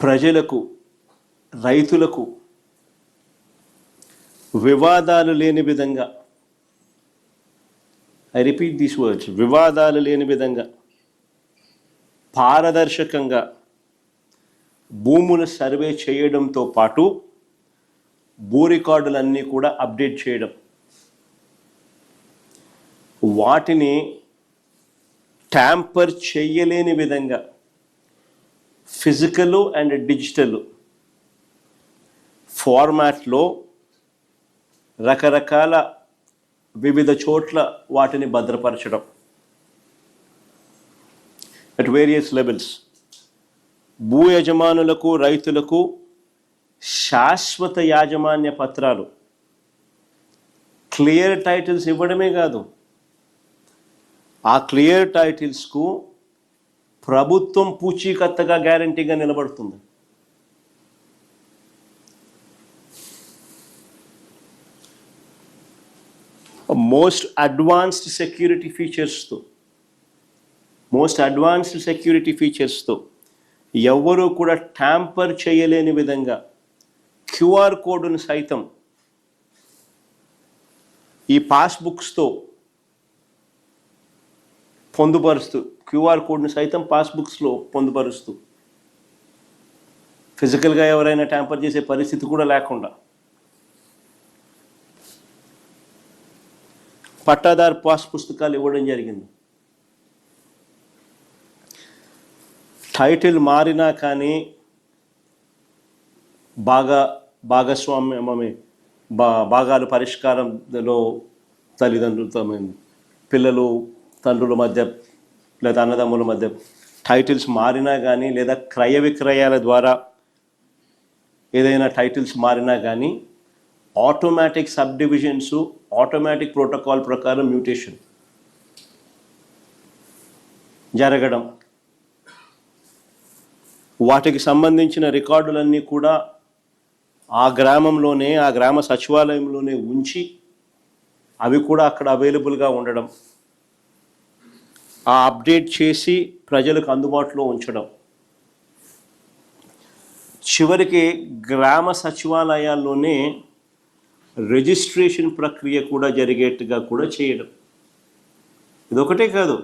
ప్రజలకు, రైతులకు వివాదాలు లేని విధంగా, ఐ రిపీట్ దీస్ వర్డ్స్, వివాదాలు లేని విధంగా పారదర్శకంగా భూముల సర్వే చేయడంతో పాటు భూ రికార్డులన్నీ కూడా అప్డేట్ చేయడం, వాటిని ట్యాంపర్ చేయలేని విధంగా ఫిజికల్ అండ్ డిజిటల్ ఫార్మాట్లో రకరకాల వివిధ చోట్ల వాటిని భద్రపరచడం అట్ వేరియస్ లెవెల్స్. భూ యజమానులకు, రైతులకు శాశ్వత యాజమాన్య పత్రాలు, క్లియర్ టైటిల్స్ ఇవ్వడమే కాదు, ఆ క్లియర్ టైటిల్స్కు ప్రభుత్వం పూచీకత్తగా గ్యారంటీగా నిలబడుతుంది. మోస్ట్ అడ్వాన్స్డ్ సెక్యూరిటీ ఫీచర్స్తో ఎవ్వరూ కూడా ట్యాంపర్ చేయలేని విధంగా క్యూఆర్ కోడ్ను సైతం ఈ పాస్బుక్స్తో పొందుపరుస్తూ, క్యూఆర్ కోడ్ను సైతం పాస్బుక్స్లో పొందుపరుస్తూ, ఫిజికల్గా ఎవరైనా ట్యాంపర్ చేసే పరిస్థితి కూడా లేకుండా పట్టాదారు పాస్ పుస్తకాలు ఇవ్వడం జరిగింది. టైటిల్ మారినా కానీ భాగాలు పరిష్కారంలో తల్లిదండ్రులతో, పిల్లలు తండ్రుల మధ్య లేదా అన్నదమ్ముల మధ్య టైటిల్స్ మారినా కానీ, లేదా క్రయ విక్రయాల ద్వారా ఏదైనా టైటిల్స్ మారినా కానీ automatic sub divisions, automatic protocol ప్రకారం మ్యూటేషన్ జరగడం, వాటికి సంబంధించిన రికార్డులన్నీ కూడా ఆ గ్రామంలోనే, ఆ గ్రామ సచివాలయంలోనే ఉంచి అవి కూడా అక్కడ అవైలబుల్గా ఉండడం, ఆ అప్డేట్ చేసి ప్రజలకు అందుబాటులో ఉంచడం, చివరికి గ్రామ సచివాలయాల్లోనే రిజిస్ట్రేషన్ ప్రక్రియ కూడా జరిగేట్టుగా కూడా చేయడం. ఇదొకటే కాదు,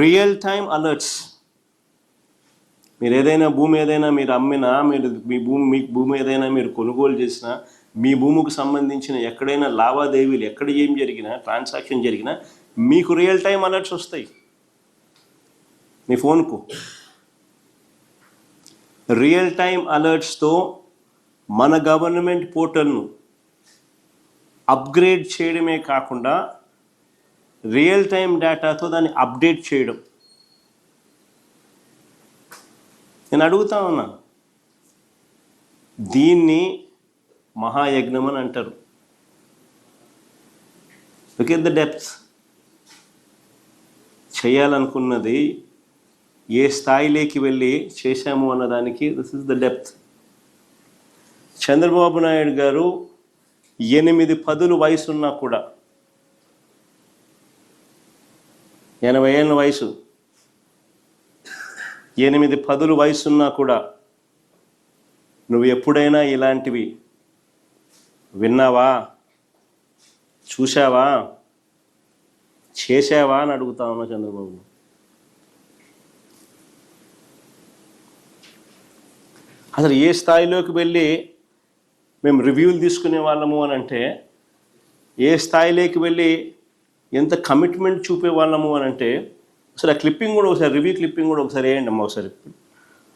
రియల్ టైమ్ అలర్ట్స్. మీరు ఏదైనా భూమి ఏదైనా మీరు అమ్మినా, మీ భూమి ఏదైనా మీరు కొనుగోలు చేసినా, మీ భూమికి సంబంధించిన ఎక్కడైనా లావాదేవీలు, ఎక్కడ ఏం జరిగినా, ట్రాన్సాక్షన్ జరిగినా మీకు రియల్ టైమ్ అలర్ట్స్ వస్తాయి మీ ఫోన్కు. రియల్ టైమ్ అలర్ట్స్తో మన గవర్నమెంట్ పోర్టల్ను అప్గ్రేడ్ చేయడమే కాకుండా రియల్ టైమ్ డేటాతో దాన్ని అప్డేట్ చేయడం. నేను అడుగుతా ఉన్నా, దీన్ని మహాయజ్ఞం అని అంటారు. Look at the depth. చేయాలనుకున్నది ఏ స్థాయిలోకి వెళ్ళి చేశాము అన్నదానికి this is the depth. Chandrababu Naidu garu 8 పదులు వయసున్నా కూడా, 80 ఏళ్ళ వయసు, 8 పదులు వయసున్నా కూడా నువ్వు ఎప్పుడైనా ఇలాంటివి విన్నావా, చూసావా, చేసావా అని అడుగుతా ఉన్నా చంద్రబాబు. అసలు ఏ స్థాయిలోకి వెళ్ళి మేము రివ్యూలు తీసుకునే వాళ్ళము అని అంటే, ఏ స్థాయిలోకి వెళ్ళి ఎంత కమిట్మెంట్ చూపే వాళ్ళము అని అంటే, అసలు ఆ క్లిప్పింగ్ కూడా ఒకసారి, రివ్యూ క్లిప్పింగ్ కూడా ఒకసారి వేయండి అమ్మ, ఒకసారి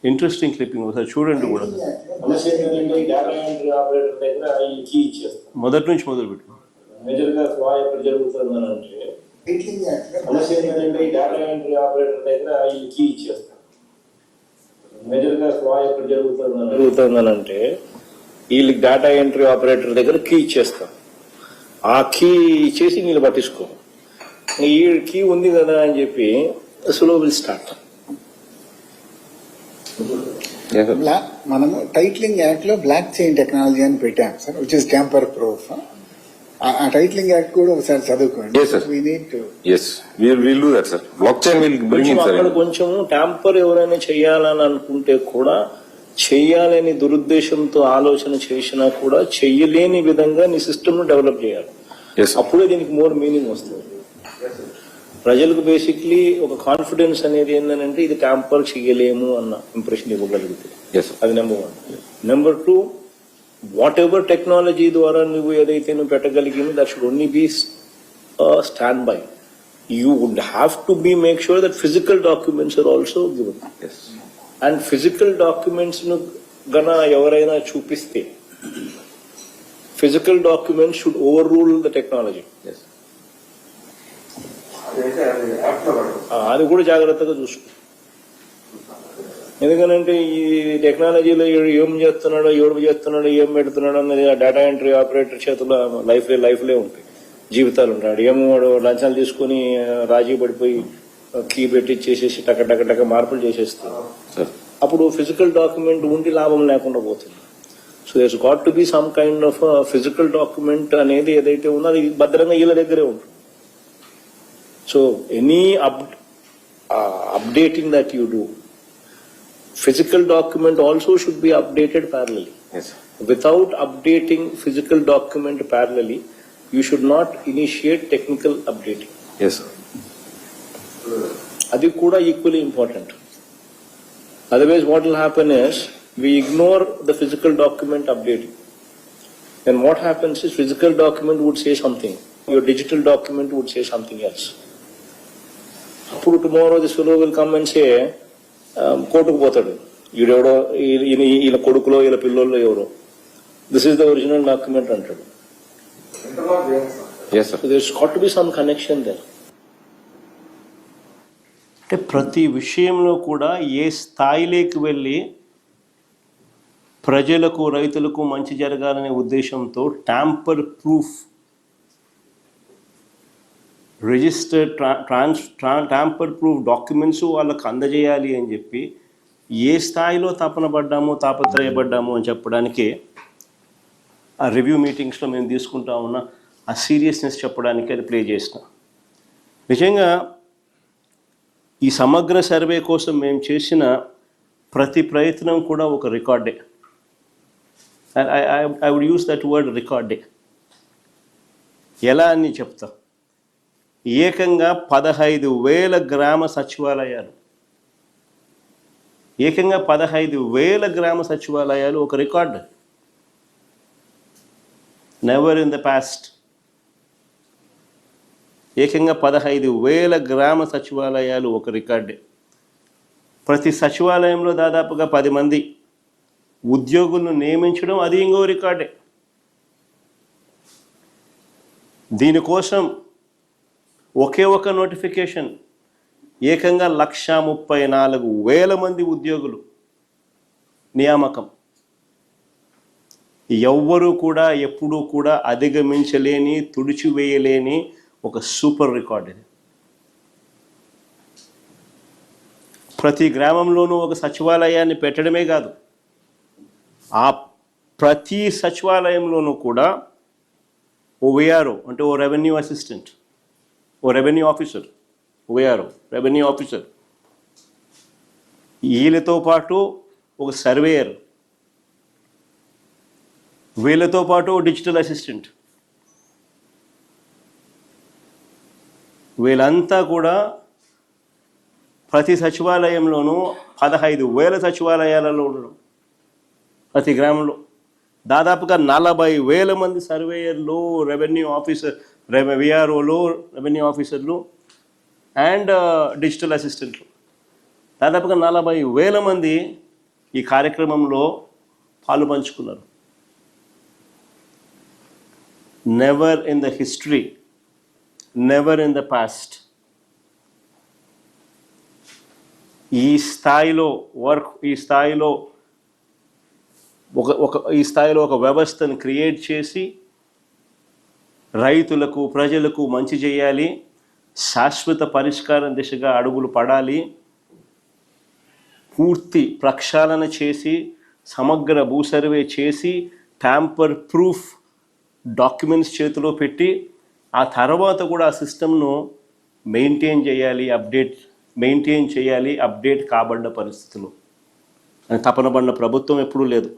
ఇంట్రెస్టింగ్ క్లిప్పింగ్ ఒకసారి చూడండి కూడా. మొదటి నుంచి మొదలు పెట్టు. మేజర్గా స్వా ఎక్కడ జరుగుతుందని అంటే, సమస్య ఏంటంటే ఈ డేటా ఎంట్రీ ఆపరేటర్ దగ్గర ఈ కీ ఇచ్చేస్తాం. మేజర్గా స్వా ఎక్కడ జరుగుతుందని అంటే, వీళ్ళకి డేటా ఎంట్రీ ఆపరేటర్ దగ్గర కీ ఇచ్చేస్తాం. ఆ కీ ఇచ్చేసి వీళ్ళు పట్టించుకో, ఈ కీ ఉంది కదా అని చెప్పి స్లో విల్ స్టార్ట్. మనము టైటిలింగ్ యాక్ట్ లో బ్లాక్ చైన్ టెక్నాలజీ అని పెట్టాం sir, which is tamper proof. ఆ టైటిలింగ్ యాక్ట్ కూడా ఒకసారి చదువుకోండి. Yes, sir. We need to. Yes, we'll do that, sir. Blockchain will bring in, అక్కడ sir. కొంచెం ట్యాంపర్ ఎవరైనా చేయాలని అనుకుంటే కూడా చెయ్యాలని దురుద్దేశంతో ఆలోచన చేసినా కూడా చెయ్యలేని విధంగా నీ సిస్టమ్ ను డెవలప్ చేయాలి. Yes, sir. అప్పుడే దీనికి మోర్ మీనింగ్ వస్తుంది. ప్రజలకు బేసిక్లీ ఒక కాన్ఫిడెన్స్ అనేది ఏంటంటే ఇది ట్యాంపర్ చేయలేము అన్న ఇంప్రెషన్ ఇవ్వగలిగితే Yes, sir. అది number 1. Number 2, whatever technology ద్వారా నువ్వు ఏదైతే నువ్వు పెట్టగలిగిందో that should only be stand by. You would have to be make sure that physical documents are also given. Yes. And physical documents ను గన ఎవరైనా చూపిస్తే physical documents should overrule the technology. Yes. అది కూడా జాగ్రత్తగా చూసుకో. ఎందుకనంటే ఈ టెక్నాలజీలో ఏం చేస్తున్నాడో ఎవరు చేస్తున్నాడో ఏం పెడుతున్నాడో అన్నది ఆ డేటా ఎంట్రీ ఆపరేటర్ చేతుల్లో లైఫ్లే ఉంటాయి, జీవితాలు ఉంటాడు. ఏమో వాడు లంచాలు తీసుకుని రాజీ పడిపోయి కీ పెట్టి చేసేసి టక మార్పులు చేసేస్తాడు. Sir. అప్పుడు ఫిజికల్ డాక్యుమెంట్ ఉండి లాభం లేకుండా పోతుంది. So there's got to be some kind of physical document అనేది ఏదైతే ఉందో అది భద్రంగా వీళ్ళ దగ్గరే ఉంటుంది. So any updating that you do, physical document also should be updated parallelly. Yes, sir. Without updating physical document parallelly, you should not initiate technical updating. Yes, sir. Adi kuda equally important. Otherwise what will happen is we ignore the physical document updating. Then what happens is physical document would say something, your digital document would say something else. అప్పుడు tomorrow this fellow will come and say కోర్టుకు పోతాడు, ఈడెవడో ఈయన కొడుకులో ఈయన పిల్లల్లో ఎవరో this is the original document అంటాడు. Yes, sir. So there's got to be some connection there. అంటే ప్రతి విషయంలో కూడా ఏ స్థాయిలోకి వెళ్ళి ప్రజలకు రైతులకు మంచి జరగాలనే ఉద్దేశంతో tamper proof registered tamper proof documents వాళ్ళకు అందజేయాలి అని చెప్పి ఏ స్థాయిలో తాపత్రయపడ్డాము అని చెప్పడానికి ఆ రివ్యూ మీటింగ్స్లో మేము తీసుకుంటా ఉన్న ఆ సీరియస్నెస్ చెప్పడానికి అది ప్లే చేసిన. నిజంగా ఈ సమగ్ర సర్వే కోసం మేము చేసిన ప్రతి ప్రయత్నం కూడా ఒక రికార్డే. I would use that word రికార్డే. ఎలా అని చెప్తా, ఏకంగా 15,000 గ్రామ సచివాలయాలు, ఏకంగా 15,000 గ్రామ సచివాలయాలు ఒక record. Never in the past. ఏకంగా 15,000 గ్రామ సచివాలయాలు ఒక రికార్డే. ప్రతి సచివాలయంలో దాదాపుగా 10 మంది ఉద్యోగులను నియమించడం అది ఇంకో రికార్డే. దీనికోసం ఒకే ఒక నోటిఫికేషన్ ఏకంగా 134,000 మంది ఉద్యోగులు నియామకం. ఎవ్వరూ కూడా ఎప్పుడూ కూడా అధిగమించలేని, తుడిచివేయలేని ఒక సూపర్ రికార్డ్ ఇది. ప్రతి గ్రామంలోనూ ఒక సచివాలయాన్ని పెట్టడమే కాదు, ఆ ప్రతి సచివాలయంలోనూ కూడా ఓ విఆర్ఓ అంటే ఓ రెవెన్యూ అసిస్టెంట్, ఓ revenue officer, ORO revenue officer, వీళ్ళతో పాటు ఒక సర్వేయర్, వీళ్ళతో పాటు డిజిటల్ అసిస్టెంట్, వీళ్ళంతా కూడా ప్రతి సచివాలయంలోనూ 15,000 సచివాలయాలలో ఉండడం. ప్రతి గ్రామంలో దాదాపుగా 40,000 మంది సర్వేయర్లు, రెవెన్యూ ఆఫీసర్, విఆర్ఓలు, రెవెన్యూ ఆఫీసర్లు అండ్ డిజిటల్ అసిస్టెంట్లు, దాదాపుగా 40,000 మంది ఈ కార్యక్రమంలో పాలు పంచుకున్నారు. Never in the history, never in the past ఈ స్థాయిలో వర్క్, ఈ స్థాయిలో ఒక వ్యవస్థను క్రియేట్ చేసి రైతులకు, ప్రజలకు మంచి చేయాలి, శాశ్వత పరిష్కారం దిశగా అడుగులు పడాలి, పూర్తి ప్రక్షాళన చేసి సమగ్ర భూ సర్వే చేసి ట్యాంపర్ ప్రూఫ్ డాక్యుమెంట్స్ చేతిలో పెట్టి ఆ తర్వాత కూడా ఆ సిస్టమ్ను మెయింటైన్ చేయాలి అప్డేట్ కాబడ్డ పరిస్థితులు అని తపన పడిన ప్రభుత్వం ఎప్పుడూ లేదు.